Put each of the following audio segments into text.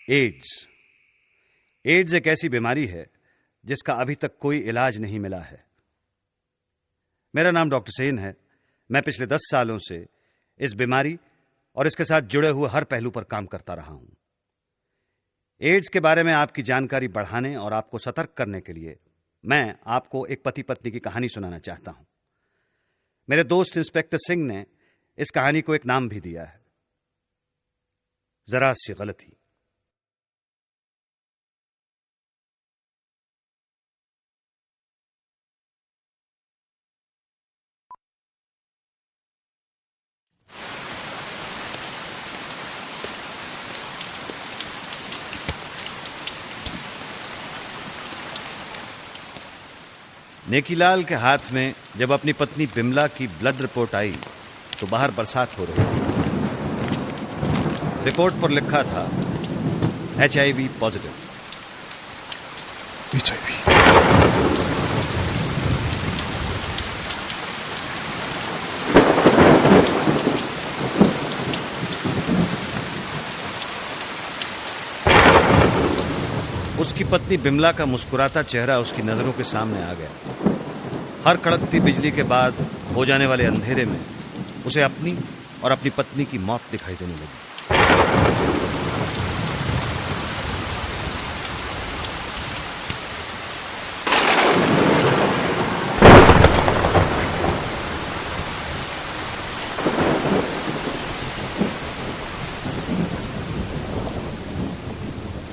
Ads. Ads एक ऐसी बीमारी है जिसका अभी तक कोई इलाज नहीं मिला है। मेरा नाम डॉक्टर सेन है। मैं पिछले 10 सालों से इस बीमारी और इसके साथ जुड़े हुए हर पहलू पर काम करता रहा हूं। एड्स के बारे में आपकी जानकारी बढ़ाने और आपको सतर्क करने के लिए मैं आपको एक पति पत्नी की कहानी सुनाना चाहता हूं। मेरे दोस्त इंस्पेक्टर सिंह ने इस कहानी को एक नाम भी दिया है, जरा सी गलती। नेकीलाल के हाथ में जब अपनी पत्नी बिमला की ब्लड रिपोर्ट आई तो बाहर बरसात हो रही थी। रिपोर्ट पर लिखा था HIV पॉजिटिव। उसकी पत्नी बिमला का मुस्कुराता चेहरा उसकी नजरों के सामने आ गया। हर कड़कती बिजली के बाद हो जाने वाले अंधेरे में उसे अपनी और अपनी पत्नी की मौत दिखाई देने लगी।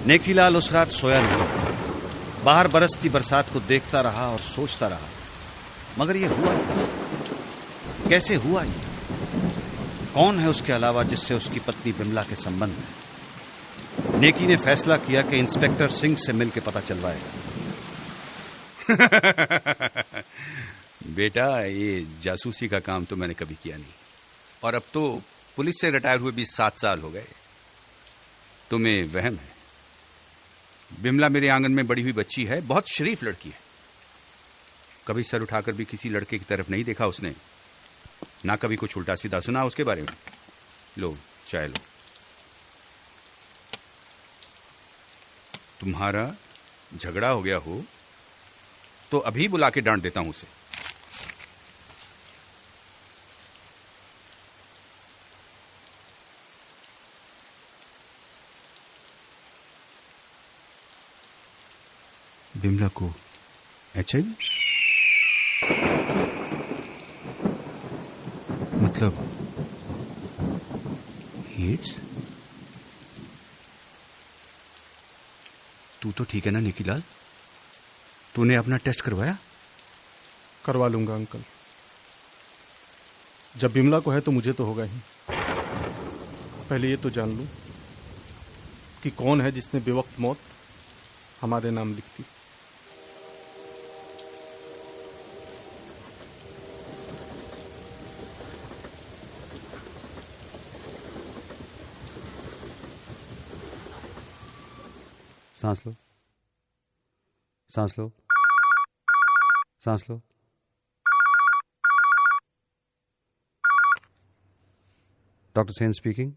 नेकीलाल उस रात सोया नहीं। बाहर बरसती बरसात को देखता रहा और सोचता रहा, मगर यह हुआ कैसे हुआ? ये कौन है उसके अलावा जिससे उसकी पत्नी बिमला के संबंध है? नेकी ने फैसला किया कि इंस्पेक्टर सिंह से मिलकर पता चलवाएगा। बेटा, ये जासूसी का काम तो मैंने कभी किया नहीं, और अब तो पुलिस से रिटायर हुए भी 7 साल हो गए। तुम्हें वहम है। बिमला मेरे आंगन में बड़ी हुई बच्ची है, बहुत शरीफ लड़की है। कभी सर उठाकर भी किसी लड़के की तरफ नहीं देखा उसने, ना कभी कुछ उल्टा सीधा सुना उसके बारे में। लो चाय लो। तुम्हारा झगड़ा हो गया हो तो अभी बुला के डांट देता हूं उसे। बिमला को HIV? मतलब एड्स? तू तो ठीक है ना निकीलाल? तूने अपना टेस्ट करवाया? करवा लूंगा अंकल। जब बिमला को है तो मुझे तो होगा ही। पहले ये तो जान लूं कि कौन है जिसने बेवक्त मौत हमारे नाम लिख दी। सांस लो, सांस लो, सांस लो। Doctor Sen speaking.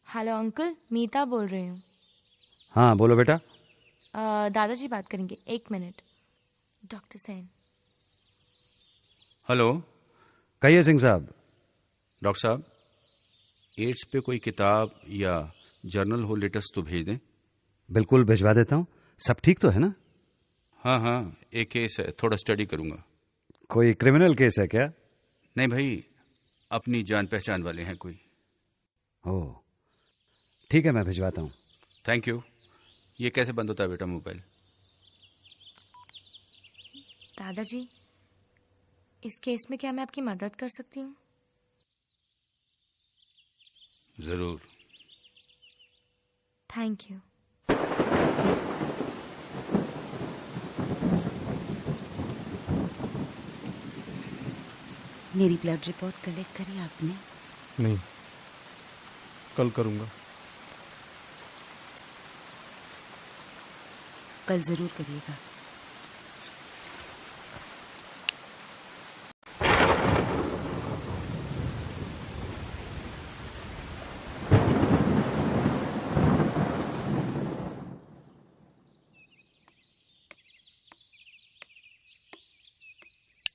Hello uncle, Meeta बोल रही हूँ। हाँ बोलो बेटा। दादाजी बात करेंगे, 1 मिनट। डॉक्टर सेन। हेलो। कहिए सिंह साहब। डॉक्टर साहब, एड्स पे कोई किताब या जर्नल हो लेटेस्ट तो भेज दें। बिल्कुल भिजवा देता हूँ। सब ठीक तो है ना? हाँ, एक केस है, थोड़ा स्टडी करूंगा। कोई क्रिमिनल केस है क्या? नहीं भाई, अपनी जान पहचान वाले हैं कोई। ओह ठीक है, मैं भिजवाता हूँ। Thank you. ये कैसे बंद होता है बेटा मोबाइल? दादाजी, इस केस में क्या मैं आपकी मदद कर सकती हूँ? जरूर। Thank you. मेरी ब्लड रिपोर्ट कलेक्ट करी आपने? नहीं, कल करूंगा। कल जरूर करिएगा।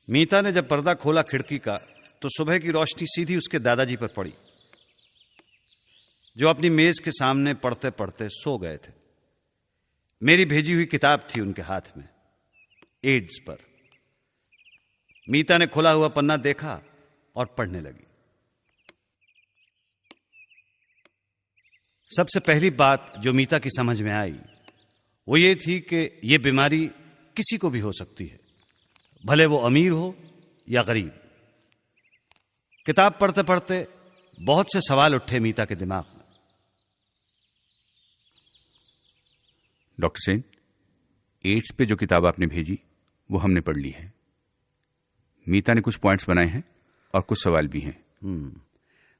मीता ने जब पर्दा खोला खिड़की का तो सुबह की रोशनी सीधी उसके दादाजी पर पड़ी, जो अपनी मेज के सामने पढ़ते पढ़ते सो गए थे। मेरी भेजी हुई किताब थी उनके हाथ में, एड्स पर। मीता ने खुला हुआ पन्ना देखा और पढ़ने लगी। सबसे पहली बात जो मीता की समझ में आई वो ये थी कि यह बीमारी किसी को भी हो सकती है, भले वो अमीर हो या गरीब। किताब पढ़ते पढ़ते बहुत से सवाल उठे मीता के दिमाग में। डॉक्टर सेन, एड्स पे जो किताब आपने भेजी वो हमने पढ़ ली है। मीता ने कुछ पॉइंट्स बनाए हैं और कुछ सवाल भी हैं।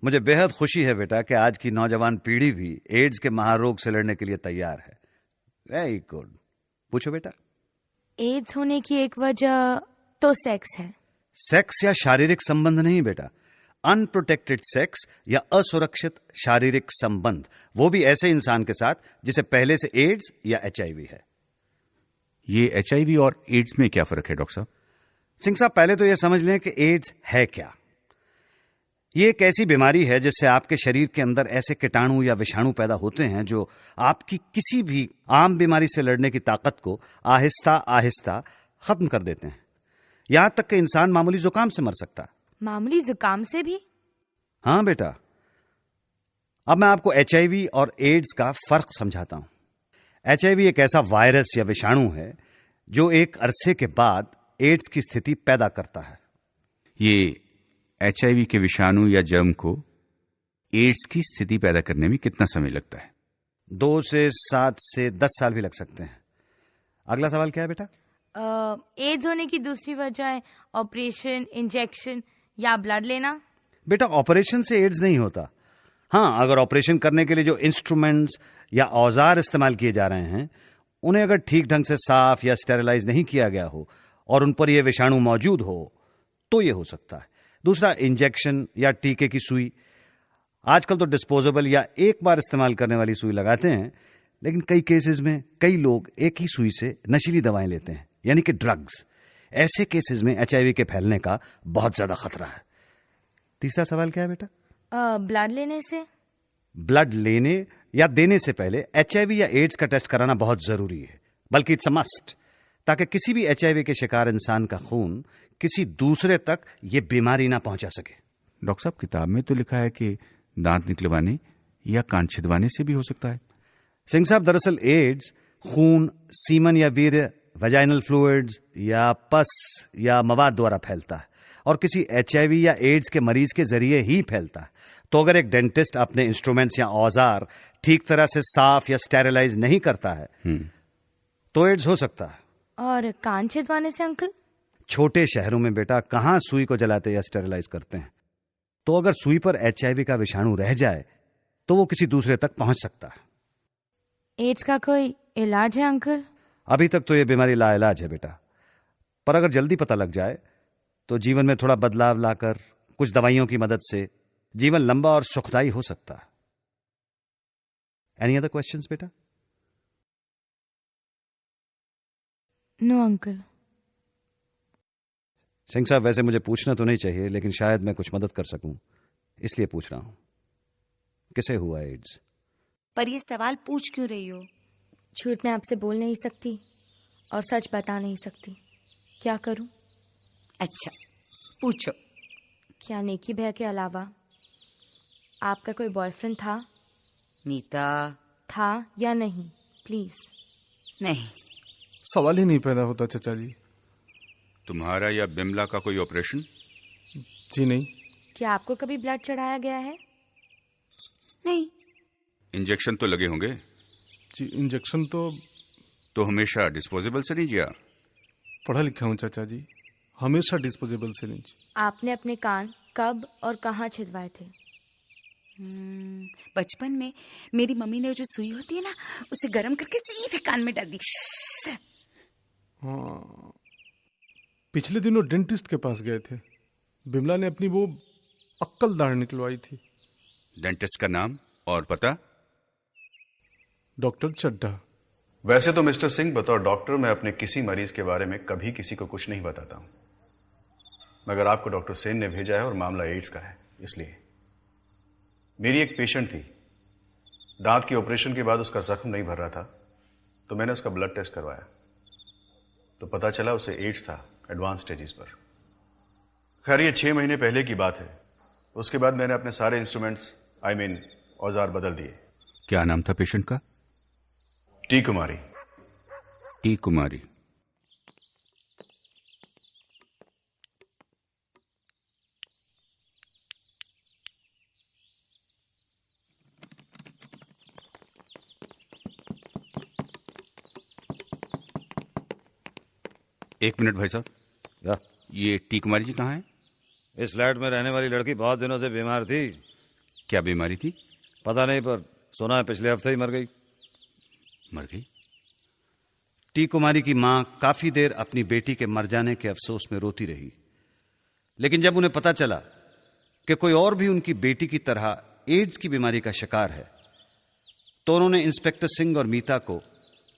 मुझे बेहद खुशी है बेटा कि आज की नौजवान पीढ़ी भी एड्स के महारोग से लड़ने के लिए तैयार है। वेरी गुड, पूछो बेटा। एड्स होने की एक वजह तो सेक्स है। सेक्स या शारीरिक संबंध नहीं बेटा, अनप्रोटेक्टेड सेक्स या असुरक्षित शारीरिक संबंध, वो भी ऐसे इंसान के साथ जिसे पहले से एड्स या एचआईवी है। ये एचआईवी और एड्स में क्या फर्क है डॉक्टर साहब? सिंह साहब, पहले तो यह समझ लें कि एड्स है क्या। ये एक ऐसी बीमारी है जिससे आपके शरीर के अंदर ऐसे कीटाणु या विषाणु पैदा होते हैं जो आपकी किसी भी आम बीमारी से लड़ने की ताकत को आहिस्ता आहिस्ता खत्म कर देते हैं। यहां तक कि इंसान मामूली जुकाम से मर सकता है। मामूली जुकाम से भी? हां बेटा। अब मैं आपको एचआईवी और एड्स का फर्क समझाता हूं। एचआईवी एक ऐसा वायरस या विषाणु है जो एक अरसे के बाद एड्स की स्थिति पैदा करता है। ये एचआईवी के विषाणु या जर्म को एड्स की स्थिति पैदा करने में कितना समय लगता है? 2 से 7 से 10 साल भी लग सकते हैं। अगला सवाल क्या है बेटा? एड्स होने की दूसरी वजह ऑपरेशन, इंजेक्शन या ब्लड लेना। बेटा, ऑपरेशन से एड्स नहीं होता। हाँ, अगर ऑपरेशन करने के लिए जो इंस्ट्रूमेंट्स या औजार इस्तेमाल किए जा रहे हैं उन्हें अगर ठीक ढंग से साफ या स्टेरिलाइज नहीं किया गया हो और उन पर यह विषाणु मौजूद हो तो यह हो सकता है। दूसरा, इंजेक्शन या टीके की सुई। आजकल तो डिस्पोजेबल या एक बार इस्तेमाल करने वाली सुई लगाते हैं, लेकिन कई केसेस में कई लोग एक ही सुई से नशीली दवाएं लेते हैं, यानी कि ड्रग्स। ऐसे केसेस में एचआईवी के फैलने का बहुत ज्यादा खतरा है। तीसरा सवाल क्या है बेटा? ब्लड लेने से? ब्लड लेने या देने से पहले एचआईवी या एड्स का टेस्ट कराना बहुत जरूरी है, बल्कि इट्स अ मस्ट, ताकि किसी भी एचआईवी के शिकार इंसान का खून किसी दूसरे तक ये बीमारी ना पहुंचा सके। डॉक्टर साहब, किताब में तो लिखा है कि दांत निकलवाने या कान छिदवाने से भी हो सकता है। सिंह साहब, दरअसल एड्स खून, सीमन या वीर्य, वेजाइनल फ्लूइड्स या पस या मवाद द्वारा फैलता है और किसी एचआईवी या एड्स के मरीज के जरिए ही फैलता है। तो अगर एक डेंटिस्ट अपने इंस्ट्रूमेंट्स या औजार ठीक तरह से साफ या स्टेरिलाइज नहीं करता है तो एड्स हो सकता है। और कान छिदवाने से अंकल? छोटे शहरों में बेटा कहां सुई को जलाते या स्टेरिलाइज करते हैं, तो अगर सुई पर एचआईवी का विषाणु रह जाए तो वो किसी दूसरे तक पहुंच सकता है। एड्स का कोई इलाज है अंकल? अभी तक तो ये बीमारी लाइलाज है बेटा, पर अगर जल्दी पता लग जाए तो जीवन में थोड़ा बदलाव लाकर कुछ दवाइयों की मदद से जीवन लंबा और सुखदायी हो सकता है। एनी अदर क्वेश्चंस बेटा? No uncle. सिंह साहब, वैसे मुझे पूछना तो नहीं चाहिए, लेकिन शायद मैं कुछ मदद कर सकूं, इसलिए पूछ रहा हूं। किसे हुआ एड्स? पर ये सवाल पूछ क्यों रही हो? झूठ मैं आपसे बोल नहीं सकती और सच बता नहीं सकती। क्या करूं? अच्छा, पूछो। क्या नेकी भैया के अलावा आपका कोई बॉयफ्रेंड था? मीता, था या नहीं? प्लीज। नहीं। सवाल ही नहीं पैदा होता चचा जी। तुम्हारा या बिमला का कोई ऑपरेशन? जी नहीं। क्या आपको कभी ब्लड चढ़ाया गया है? नहीं। इंजेक्शन तो लगे होंगे? जी, इंजेक्शन तो हमेशा डिस्पोजेबल से नहीं जिया? पढ़ा लिखा हूँ चाचा जी, हमेशा डिस्पोजेबल से नहीं। आपने अपने कान कब और कहाँ छिदवाए थे? बचपन में मेरी मम्मी ने जो सुई होती है ना, उसे गर्म करके सीधे कान में डाल दी। हाँ, पिछले दिनों डेंटिस्ट के पास गए थे। बिमला ने अपनी वो अक्कल दाढ़ निकलवाई थी। डेंटिस्ट का नाम और पता? डॉक्टर चड्ढा। वैसे तो मिस्टर सिंह, बतौर डॉक्टर मैं अपने किसी मरीज के बारे में कभी किसी को कुछ नहीं बताता हूं। मगर आपको डॉक्टर सेन ने भेजा है और मामला एड्स का है, इसलिए। मेरी एक पेशेंट थी, दांत के ऑपरेशन के बाद उसका जख्म नहीं भर रहा था, तो मैंने उसका ब्लड टेस्ट करवाया, तो पता चला उसे एड्स था, एडवांस स्टेजेस पर। खैर ये 6 महीने पहले की बात है। उसके बाद मैंने अपने सारे इंस्ट्रूमेंट्स औजार बदल दिए। क्या नाम था पेशेंट का? टी कुमारी। टी कुमारी। एक मिनट भाई साहब, क्या? ये टी कुमारी जी कहाँ हैं? इस फ्लैट में रहने वाली लड़की बहुत दिनों से बीमार थी। क्या बीमारी थी? पता नहीं, पर सुना है पिछले हफ्ते ही मर गई। मर गई? टी कुमारी की मां काफी देर अपनी बेटी के मर जाने के अफसोस में रोती रही, लेकिन जब उन्हें पता चला कि कोई और भी उनकी बेटी की तरह एड्स की बीमारी का शिकार है, तो उन्होंने इंस्पेक्टर सिंह और मीता को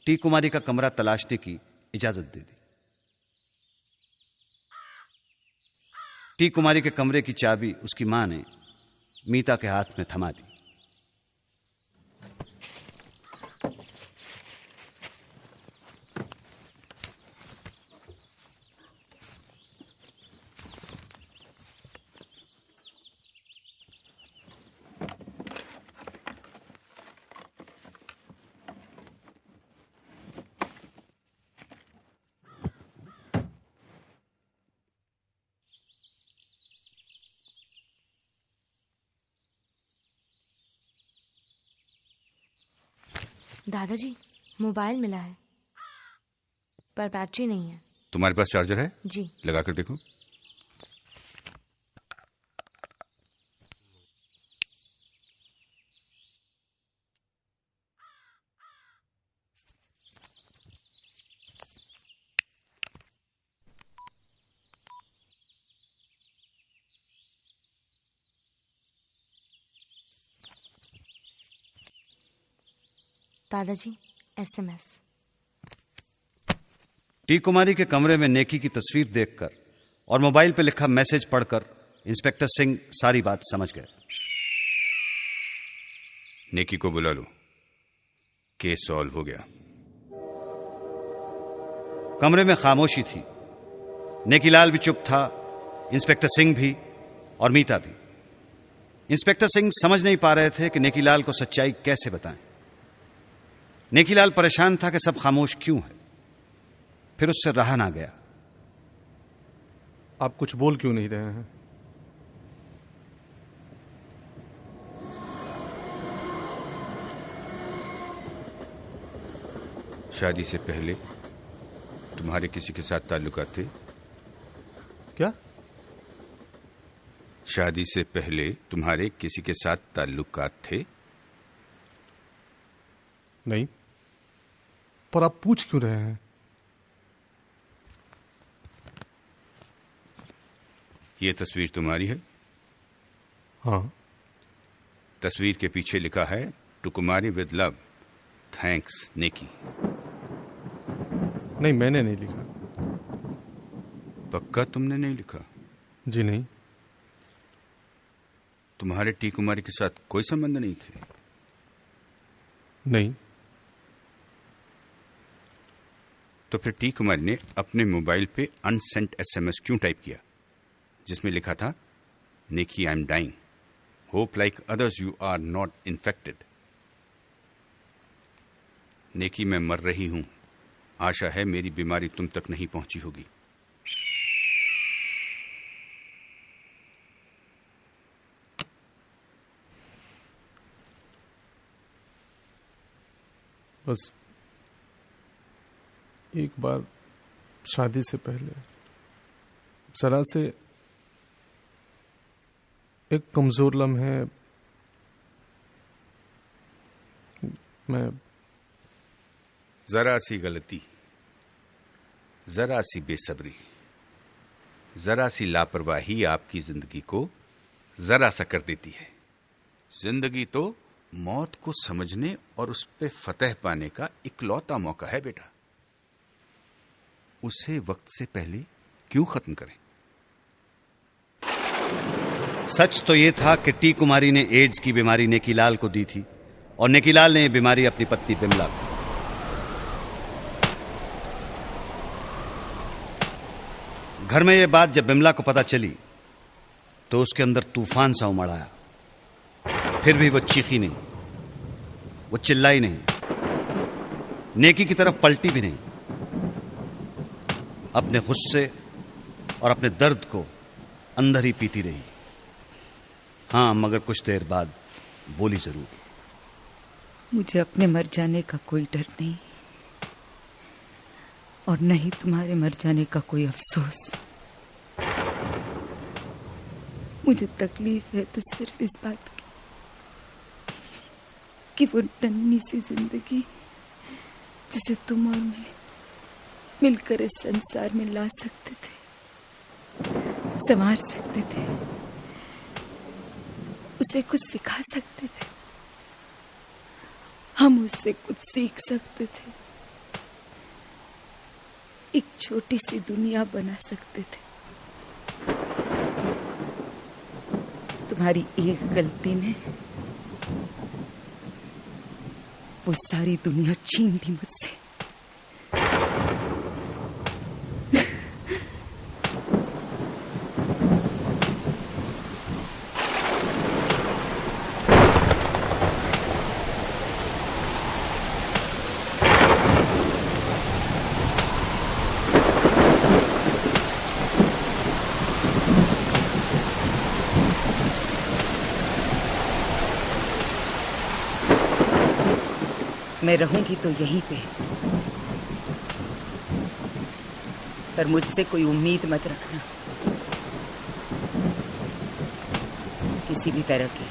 टी कुमारी का कमरा तलाशने की इजाजत दे दी। टी कुमारी के कमरे की चाबी उसकी मां ने मीता के हाथ में थमा दी। दादाजी, मोबाइल मिला है, पर बैटरी नहीं है। तुम्हारे पास चार्जर है? जी। लगा कर देखो। दादाजी, SMS। टी कुमारी के कमरे में नेकी की तस्वीर देखकर और मोबाइल पर लिखा मैसेज पढ़कर इंस्पेक्टर सिंह सारी बात समझ गए। नेकी को बुला लो, केस सॉल्व हो गया। कमरे में खामोशी थी। नेकीलाल भी चुप था, इंस्पेक्टर सिंह भी और मीता भी। इंस्पेक्टर सिंह समझ नहीं पा रहे थे कि नेकीलाल को सच्चाई कैसे बताएं। नेकीलाल परेशान था कि सब खामोश क्यों है, फिर उससे रहा ना गया। आप कुछ बोल क्यों नहीं रहे हैं? शादी से पहले तुम्हारे किसी के साथ ताल्लुकात थे? क्या? शादी से पहले तुम्हारे किसी के साथ ताल्लुकात थे? नहीं, पर आप पूछ क्यों रहे हैं? ये तस्वीर तुम्हारी है? हाँ। तस्वीर के पीछे लिखा है to Kumari with love, thanks Neki. नहीं, मैंने नहीं लिखा। पक्का तुमने नहीं लिखा? जी नहीं। तुम्हारे टी कुमारी के साथ कोई संबंध नहीं थे? नहीं। तो फिर टी कुमारी ने अपने मोबाइल पे अनसेंट SMS क्यों टाइप किया, जिसमें लिखा था Neki I am dying, hope like others you are not infected. Neki मैं मर रही हूं, आशा है मेरी बीमारी तुम तक नहीं पहुंची होगी। बस एक बार शादी से पहले जरा से एक कमजोर लम्हे मैं जरा सी गलती, जरा सी बेसब्री, जरा सी लापरवाही आपकी जिंदगी को जरा सा कर देती है। जिंदगी तो मौत को समझने और उस पे फतह पाने का इकलौता मौका है बेटा। उसे वक्त से पहले क्यों खत्म करें? सच तो यह था कि टी कुमारी ने एड्स की बीमारी नेकीलाल को दी थी और नेकीलाल ने यह बीमारी अपनी पत्नी बिमला को। घर में यह बात जब बिमला को पता चली तो उसके अंदर तूफान सा उमड़ आया। फिर भी वो चीखी नहीं, वो चिल्लाई नहीं, नेकी की तरफ पलटी भी नहीं। अपने गुस्से और अपने दर्द को अंदर ही पीती रही। हां, मगर कुछ देर बाद बोली जरूर। मुझे अपने मर जाने का कोई डर नहीं, और न ही तुम्हारे मर जाने का कोई अफसोस। मुझे तकलीफ है तो सिर्फ इस बात की कि वो नन्ही सी जिंदगी जिसे तुम और मैं मिलकर इस संसार में ला सकते थे, संवार सकते थे, उसे कुछ सिखा सकते थे, हम उससे कुछ सीख सकते थे, एक छोटी सी दुनिया बना सकते थे। तुम्हारी एक गलती ने वो सारी दुनिया छीन ली मुझसे। मैं रहूंगी तो यहीं पे, पर मुझसे कोई उम्मीद मत रखना किसी भी तरह की।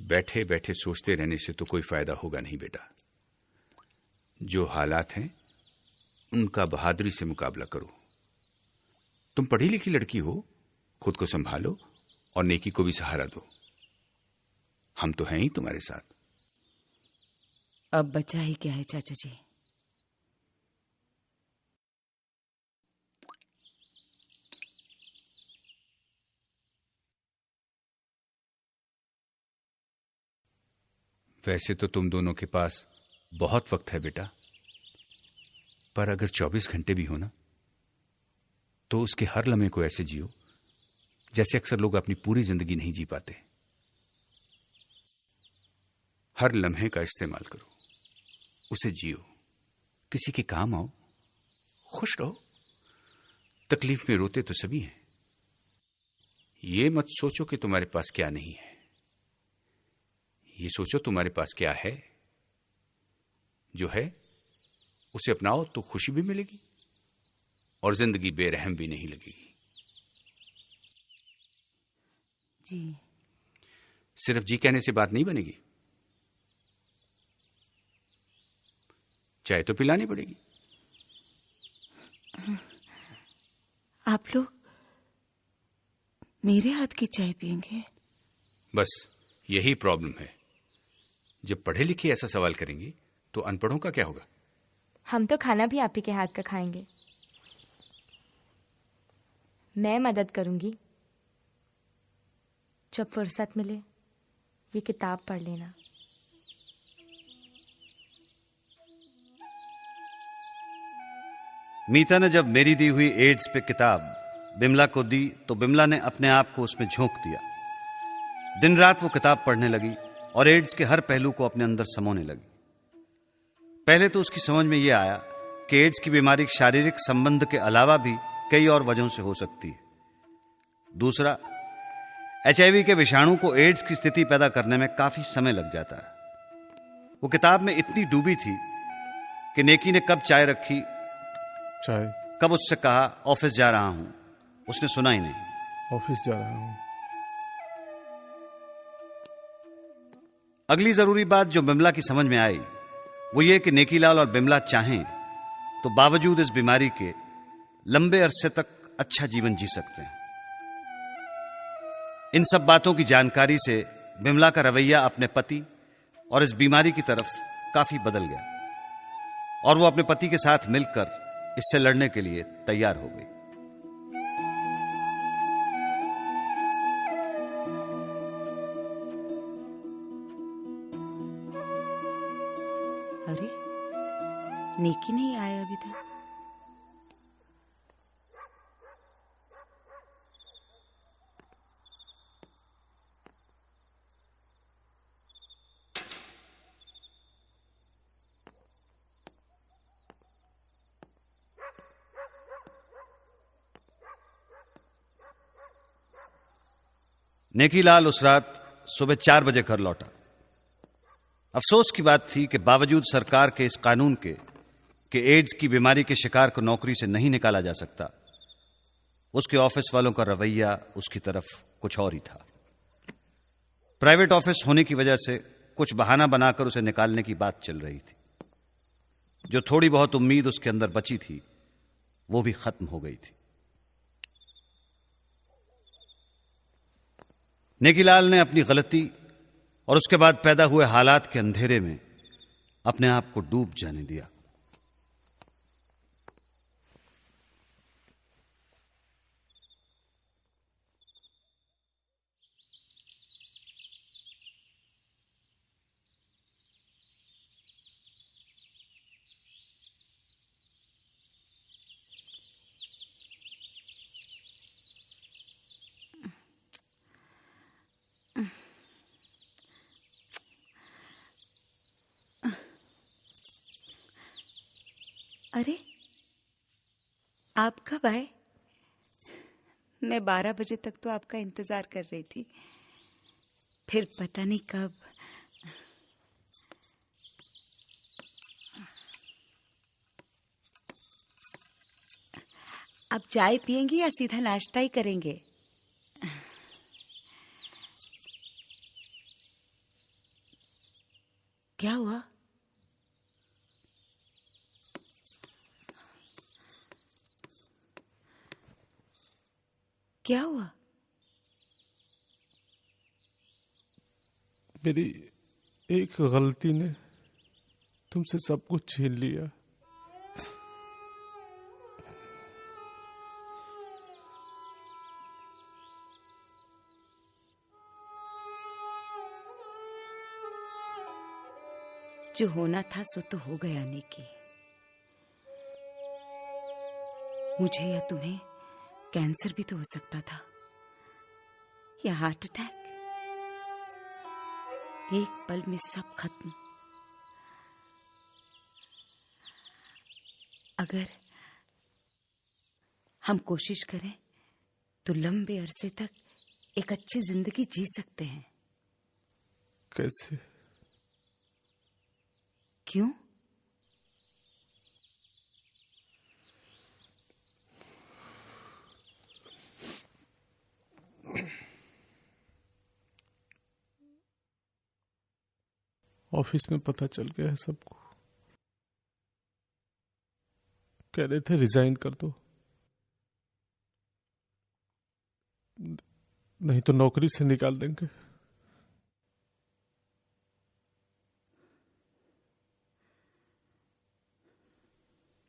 बैठे बैठे सोचते रहने से तो कोई फायदा होगा नहीं बेटा। जो हालात हैं उनका बहादुरी से मुकाबला करो। तुम पढ़ी लिखी लड़की हो, खुद को संभालो और नेकी को भी सहारा दो। हम तो हैं ही तुम्हारे साथ। अब बचा ही क्या है चाचा जी। वैसे तो तुम दोनों के पास बहुत वक्त है बेटा, पर अगर 24 घंटे भी हो ना, तो उसके हर लम्हे को ऐसे जियो जैसे अक्सर लोग अपनी पूरी जिंदगी नहीं जी पाते। हर लम्हे का इस्तेमाल करो, उसे जियो, किसी के काम आओ, खुश रहो। तकलीफ में रोते तो सभी हैं। ये मत सोचो कि तुम्हारे पास क्या नहीं है, ये सोचो तुम्हारे पास क्या है। जो है उसे अपनाओ तो खुशी भी मिलेगी और जिंदगी बेरहम भी नहीं लगेगी। जी। सिर्फ जी कहने से बात नहीं बनेगी, चाय तो पिलानी पड़ेगी। आप लोग मेरे हाथ की चाय पियेंगे? बस यही प्रॉब्लम है। जब पढ़े लिखे ऐसा सवाल करेंगे तो अनपढ़ों का क्या होगा? हम तो खाना भी आप ही के हाथ का खाएंगे। मैं मदद करूंगी। जब फुर्सत मिले ये किताब पढ़ लेना। मीता ने जब मेरी दी हुई एड्स पे किताब बिमला को दी तो बिमला ने अपने आप को उसमें झोंक दिया। दिन रात वो किताब पढ़ने लगी और एड्स के हर पहलू को अपने अंदर समोने लगी। पहले तो उसकी समझ में यह आया कि एड्स की बीमारी शारीरिक संबंध के अलावा भी कई और वजहों से हो सकती है। दूसरा, HIV के विषाणु को एड्स की स्थिति पैदा करने में काफी समय लग जाता है। वो किताब में इतनी डूबी थी कि नेकी ने कब चाय रखी, चाय? कब उससे कहा ऑफिस जा रहा हूं, उसने सुना ही नहीं। ऑफिस जा रहा हूं। अगली जरूरी बात जो बिमला की समझ में आई वो ये कि नेकीलाल और बिमला चाहें तो बावजूद इस बीमारी के लंबे अरसे तक अच्छा जीवन जी सकते हैं। इन सब बातों की जानकारी से बिमला का रवैया अपने पति और इस बीमारी की तरफ काफी बदल गया और वो अपने पति के साथ मिलकर इससे लड़ने के लिए तैयार हो गई। अरे नेकी नहीं आया अभी तक। नेकीलाल उस रात सुबह 4 बजे घर लौटा। अफसोस की बात थी कि बावजूद सरकार के इस कानून के कि एड्स की बीमारी के शिकार को नौकरी से नहीं निकाला जा सकता, उसके ऑफिस वालों का रवैया उसकी तरफ कुछ और ही था। प्राइवेट ऑफिस होने की वजह से कुछ बहाना बनाकर उसे निकालने की बात चल रही थी। जो थोड़ी बहुत उम्मीद उसके अंदर बची थी वो भी खत्म हो गई थी। नेकीलाल ने अपनी गलती और उसके बाद पैदा हुए हालात के अंधेरे में अपने आप को डूब जाने दिया। अरे आप कब आए? मैं 12 बजे तक तो आपका इंतजार कर रही थी, फिर पता नहीं कब। आप चाय पियेंगी या सीधा नाश्ता ही करेंगे? क्या हुआ? क्या हुआ? मेरी एक गलती ने तुमसे सब कुछ छीन लिया। जो होना था सो तो हो गया निकी। मुझे या तुम्हें कैंसर भी तो हो सकता था, या हार्ट अटैक। एक पल में सब खत्म। अगर हम कोशिश करें तो लंबे अरसे तक एक अच्छी जिंदगी जी सकते हैं। कैसे? क्यों? ऑफिस में पता चल गया है सबको। कह रहे थे रिजाइन कर दो, नहीं तो नौकरी से निकाल देंगे।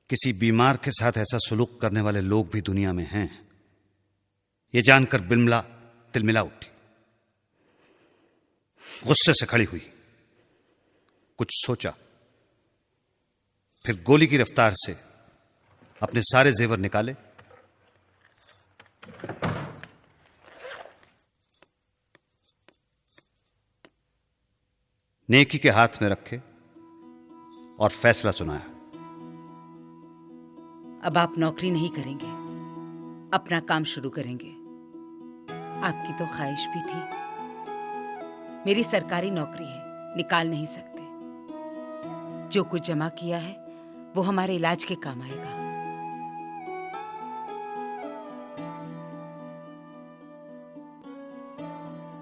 किसी बीमार के साथ ऐसा सुलूक करने वाले लोग भी दुनिया में हैं, ये जानकर बिमला तिलमिला उठी, गुस्से से खड़ी हुई, कुछ सोचा, फिर गोली की रफ्तार से अपने सारे जेवर निकाले, नेकी के हाथ में रखे और फैसला सुनाया। अब आप नौकरी नहीं करेंगे, अपना काम शुरू करेंगे। आपकी तो ख्वाहिश भी थी। मेरी सरकारी नौकरी है, निकाल नहीं सकते। जो कुछ जमा किया है वो हमारे इलाज के काम आएगा।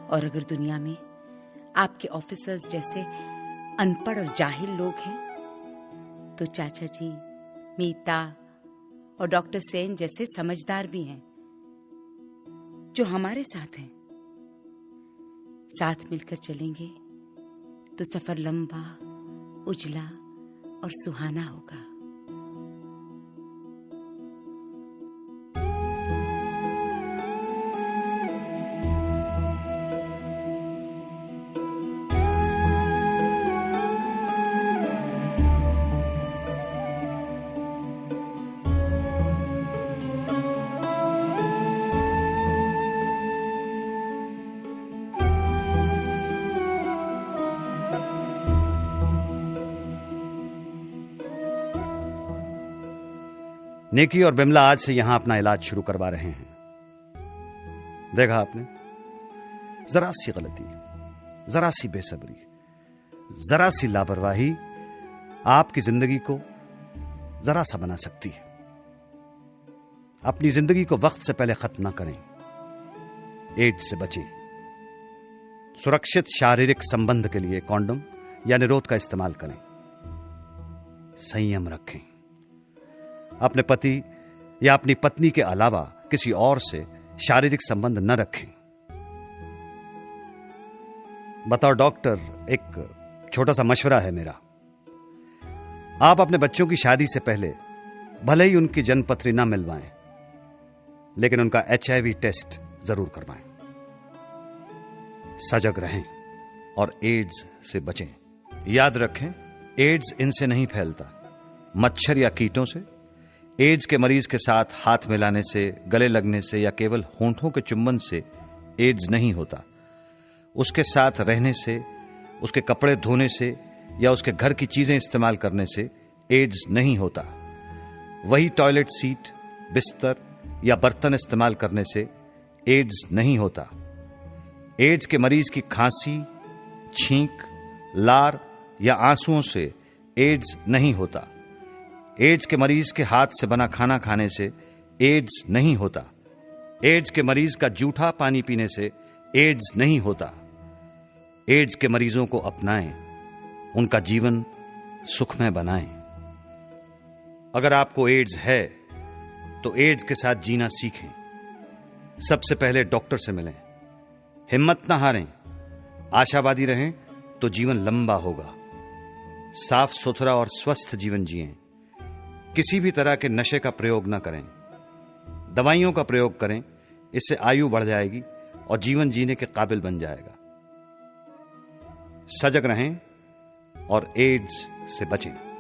और अगर दुनिया में आपके ऑफिसर्स जैसे अनपढ़ और जाहिल लोग हैं, तो चाचा जी, मीता और डॉक्टर सेन जैसे समझदार भी हैं, जो हमारे साथ हैं। साथ मिलकर चलेंगे तो सफर लंबा, उजला और सुहाना होगा। नेकी और बिमला आज से यहां अपना इलाज शुरू करवा रहे हैं। देखा आपने, जरा सी गलती, जरा सी बेसब्री, जरा सी लापरवाही आपकी जिंदगी को जरा सा बना सकती है। अपनी जिंदगी को वक्त से पहले खत्म ना करें। एड्स से बचें। सुरक्षित शारीरिक संबंध के लिए कॉन्डोम या निरोध का इस्तेमाल करें। संयम रखें। अपने पति या अपनी पत्नी के अलावा किसी और से शारीरिक संबंध न रखें। बताओ डॉक्टर, एक छोटा सा मशवरा है मेरा। आप अपने बच्चों की शादी से पहले भले ही उनकी जन्मपत्री ना मिलवाएं, लेकिन उनका HIV टेस्ट जरूर करवाएं। सजग रहें और एड्स से बचें। याद रखें, एड्स इनसे नहीं फैलता, मच्छर या कीटों से। एड्स के मरीज के साथ हाथ मिलाने से, गले लगने से या केवल होंठों के चुंबन से एड्स नहीं होता। उसके साथ रहने से, उसके कपड़े धोने से या उसके घर की चीजें इस्तेमाल करने से एड्स नहीं होता। वही टॉयलेट सीट, बिस्तर या बर्तन इस्तेमाल करने से एड्स नहीं होता। एड्स के मरीज की खांसी, छींक, लार या आंसुओं से एड्स नहीं होता। एड्स के मरीज के हाथ से बना खाना खाने से एड्स नहीं होता। एड्स के मरीज का जूठा पानी पीने से एड्स नहीं होता। एड्स के मरीजों को अपनाएं, उनका जीवन सुखमय बनाएं। अगर आपको एड्स है तो एड्स के साथ जीना सीखें। सबसे पहले डॉक्टर से मिलें। हिम्मत ना हारें, आशावादी रहें तो जीवन लंबा होगा। साफ सुथरा और स्वस्थ जीवन जिएं। किसी भी तरह के नशे का प्रयोग न करें। दवाइयों का प्रयोग करें, इससे आयु बढ़ जाएगी और जीवन जीने के काबिल बन जाएगा। सजग रहें और एड्स से बचें।